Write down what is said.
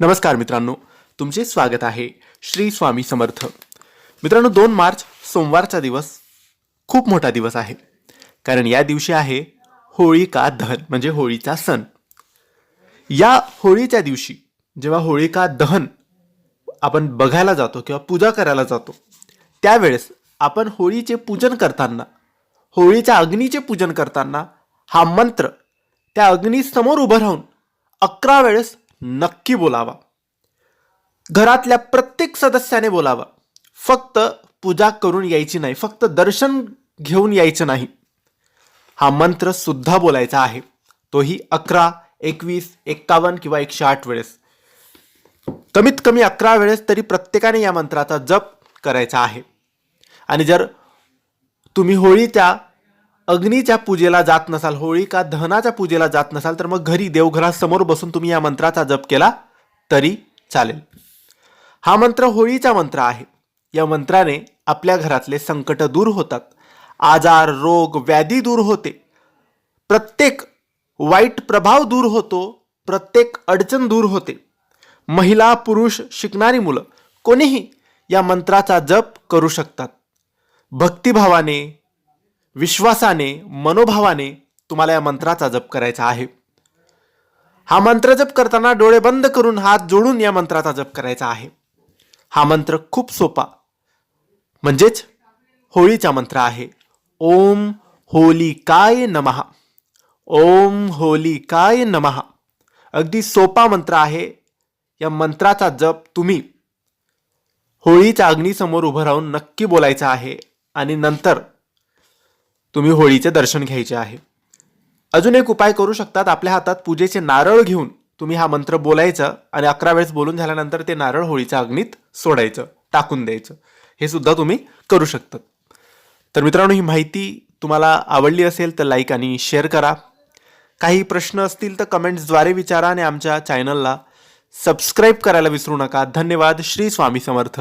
नमस्कार मित्रांनो, तुमचे स्वागत आहे श्री स्वामी समर्थ. मित्रांनो, 2 मार्च सोमवारचा दिवस खूप मोठा दिवस आहे. कारण या दिवशी आहे होळिका दहन म्हणजे होळीचा सण. या होळीच्या दिवशी जेव्हा होळिका दहन आपण बघायला जातो किंवा पूजा करायला जातो, त्यावेळेस आपण होळीचे पूजन करताना, होळीच्या अग्नीचे पूजन करताना हा मंत्र त्या अग्नीसमोर उभं राहून 11 वेळेस नक्की बोलावा. घरातल्या प्रत्येक सदस्याने बोलावा. फक्त पूजा करून यायची नाही, फक्त दर्शन घेऊन यायचं नाही. हा मंत्र सुद्धा बोलायचा आहे. तोही 11, 21, 51 किंवा 108 वेळेस. कमीत कमी 11 वेळेस तरी प्रत्येकाने या मंत्राचा जप करायचा आहे. आणि जर तुम्ही होळीच्या अग्नीच्या पूजेला जात नसाल, होळिका दहनाच्या पूजेला जात नसाल, तर मग घरी देवघरासमोर बसून तुम्ही या मंत्राचा जप केला तरी चालेल. हा मंत्र होळीचा मंत्र आहे. या मंत्राने आपल्या घरातले संकट दूर होतात, आजार, रोग, व्याधी दूर होते, प्रत्येक वाईट प्रभाव दूर होतो, प्रत्येक अडचण दूर होते. महिला, पुरुष, शिकणारी मुलं कोणीही या मंत्राचा जप करू शकतात. भक्तिभावाने, विश्वासाने, मनोभावाने तुम्हाला या मंत्राचा जप करायचा आहे. हा मंत्र जप करताना डोळे बंद करून हात जोडून या मंत्राचा जप करायचा आहे. हा मंत्र खूप सोपा म्हणजेच होळीचा मंत्र आहे. ओम होलिकाय नमः. ओम होलिकाय नमः. अगदी सोपा मंत्र आहे. या मंत्राचा जप तुम्ही होळीच्या अग्नीसमोर उभं राहून नक्की बोलायचा आहे आणि नंतर तुम्ही होळीचे दर्शन घ्यायचे आहे. अजून एक उपाय करू शकतात. आपल्या हातात पूजेचे नारळ घेऊन तुम्ही हा मंत्र बोलायचं आणि 11 वेळेस बोलून झाल्यानंतर ते नारळ होळीच्या अग्नीत सोडायचं, टाकून द्यायचं. हे सुद्धा तुम्ही करू शकता. तर मित्रांनो, ही माहिती तुम्हाला आवडली असेल तर लाईक आणि शेअर करा. काही प्रश्न असतील तर कमेंट्सद्वारे विचारा आणि आमच्या चॅनलला सबस्क्राईब करायला विसरू नका. धन्यवाद. श्री स्वामी समर्थ.